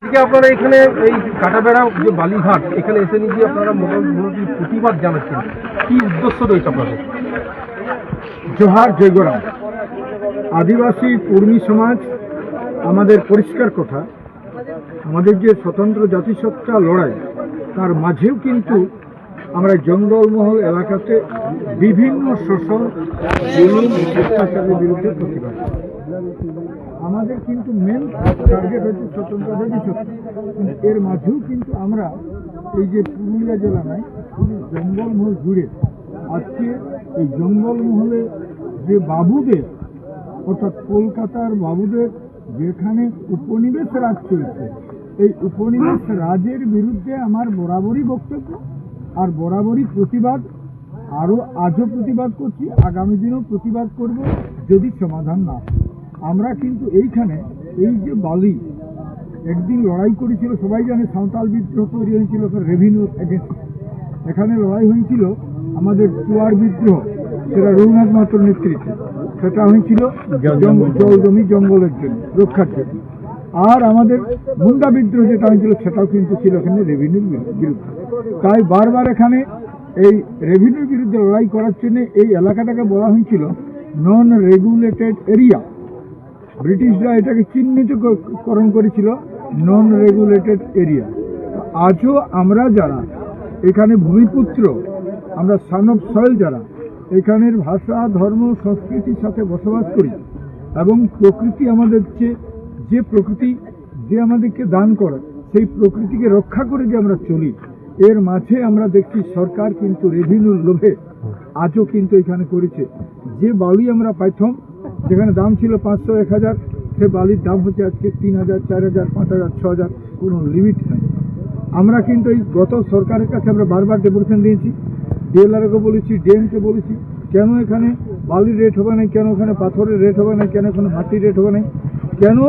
আপনারা এখানে এই কাটাবেড়া যে বালিঘাট এখানে এসে নিয়ে আপনারা মোটামুটি প্রতিবাদ জানাচ্ছেন, কি উদ্দেশ্য রয়েছে আপনাদের? জোহার জয়গরাম। আদিবাসী কর্মী সমাজ আমাদের পরিষ্কার কথা, আমাদের যে স্বতন্ত্র জাতিসত্তা লড়াই তার মাঝেও কিন্তু আমরা জঙ্গলমহল এলাকাতে বিভিন্ন শোষণ জুলুম অত্যাচারের বিরুদ্ধে প্রতিবাদ। আমাদের কিন্তু মেন টার্গেট হচ্ছে স্বতন্ত্র জাতিসত্তা, এর মাঝেও কিন্তু আমরা এই যে পুরুলিয়া জেলা নয়, জঙ্গলমহল জুড়ে আজকে এই জঙ্গলমহলে যে বাবুদের অর্থাৎ কলকাতার বাবুদের যেখানে উপনিবেশ রাজ চলছে, এই উপনিবেশ রাজের বিরুদ্ধে আমার বরাবরই বক্তব্য আর বরাবরই প্রতিবাদ। আরও আজও প্রতিবাদ করছি, আগামী দিনেও প্রতিবাদ করব যদি সমাধান না। আমরা কিন্তু এইখানে এই যে বালি একদিন লড়াই করেছিল, সবাই জানে সাঁওতাল বিদ্রোহ তৈরি হয়েছিল রেভিনিউ এগেন্স্ট। এখানে লড়াই হয়েছিল আমাদের চুয়ার বিদ্রোহ, সেটা রঘুনাথ মাহাতোর নেতৃত্বে, সেটা হয়েছিল জল জমি জঙ্গলের জন্য রক্ষার জন্য। আর আমাদের মুন্ডা বিদ্রোহ যেটা হয়েছিল সেটাও কিন্তু ছিল এখানে রেভিনিউর বিরুদ্ধে। তাই বারবার এখানে এই রেভিনিউর বিরুদ্ধে লড়াই করার জন্য এই এলাকাটাকে বলা হয়েছিল নন রেগুলেটেড এরিয়া। ব্রিটিশরা এটাকে চিহ্নিতকরণ করেছিল নন রেগুলেটেড এরিয়া। আজও আমরা যারা এখানে ভূমিপুত্র, আমরা সান অফ সয়েল যারা এখানের ভাষা ধর্ম সংস্কৃতির সাথে বসবাস করি এবং প্রকৃতি আমাদের যে প্রকৃতি যে আমাদেরকে দান করে সেই প্রকৃতিকে রক্ষা করে যে আমরা চলি, এর মাঝে আমরা দেখছি সরকার কিন্তু রেভিনিউর লোভে আজও কিন্তু এখানে করেছে। যে বালি আমরা পাইতাম যেখানে দাম ছিল 500 1000, সে বালির দাম হচ্ছে আজকে 3000 4000 5000 6000, কোনো লিমিট নেই। আমরা কিন্তু এই গত সরকারের কাছে আমরা বারবার ডেপুটেশন দিয়েছি, ডিএলআরকে বলেছি, ডিএমকে বলেছি, কেন এখানে বালির রেট হবে না, কেন ওখানে পাথরের রেট হবে না, কেন এখানে মাটির রেট হবে না, কেন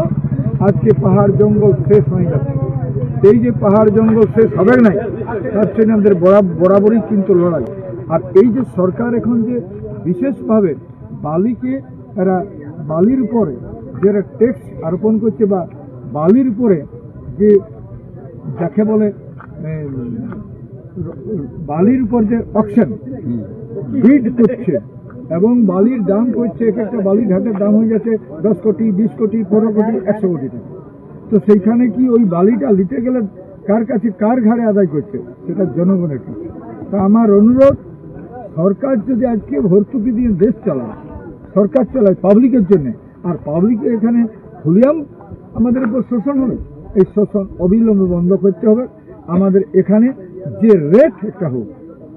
আজকে পাহাড় জঙ্গল শেষ হয়ে যাচ্ছে। এই যে পাহাড় জঙ্গল শেষ হবে নাই তার জন্য আমাদের বরাবরই কিন্তু লড়াই। আর এই যে সরকার এখন যে বিশেষভাবে বালিকে এরা বালির উপরে যারা ট্যাক্স আরোপণ করছে বা বালির উপরে যে যাকে বলে বালির উপর যে অকশন বিড করছে এবং বালির দাম করছে, এক একটা বালি ঘাটের দাম হয়ে যাচ্ছে 10 কোটি 20 কোটি 15 কোটি 100 কোটি টাকা। তো সেইখানে কি ওই বালিটা নিতে গেলে কার কাছে কার ঘাড়ে আদায় করছে, সেটা জনগণের কাছে। তা আমার অনুরোধ, সরকার যদি আজকে ভর্তুকি দিয়ে দেশ চালায়, সরকার চালায় পাবলিকের জন্য, আর পাবলিকের এখানে খুলিয়াম আমাদের উপর শোষণ হবে, এই শোষণ অবিলম্বে বন্ধ করতে হবে। আমাদের এখানে যে রেট একটা হোক,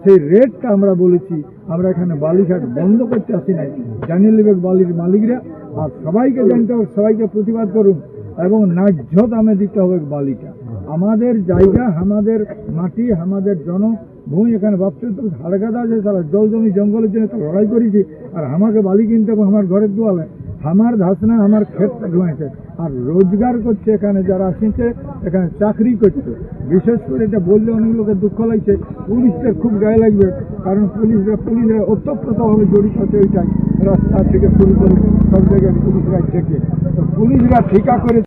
সেই রেটটা আমরা বলেছি, আমরা এখানে বালিঘাট বন্ধ করতে আসি নাই, জানিয়ে নেবে বালির মালিকরা। আর সবাইকে জানতে হবে, সবাইকে প্রতিবাদ করুন এবং ন্যায্য দামে দিতে হবে বালিটা। আমাদের জায়গা, আমাদের মাটি, আমাদের জনভূমি, এখানে ভাবতে তো হাড়গাদা আছে তারা জল জমি জঙ্গলের জন্য তো লড়াই করেছি, আর আমাকে বালি কিনতে হবে আমার ঘরের দুয়ালে, আমার ধাসনা আমার ক্ষেতটা ধুয়েছে আর রোজগার করছে এখানে যারা আসছে, এখানে চাকরি করছে। বিশেষ করে এটা বললে অনেক লোকের দুঃখ লাগছে, পুলিশদের খুব গায়ে লাগবে, কারণ পুলিশরা ওতপ্রোতভাবে জড়িত আছে ওইটাই, রাস্তা থেকে শুরু করে সব জায়গায় পুলিশরা থেকে। তো পুলিশরা ঠিকা করে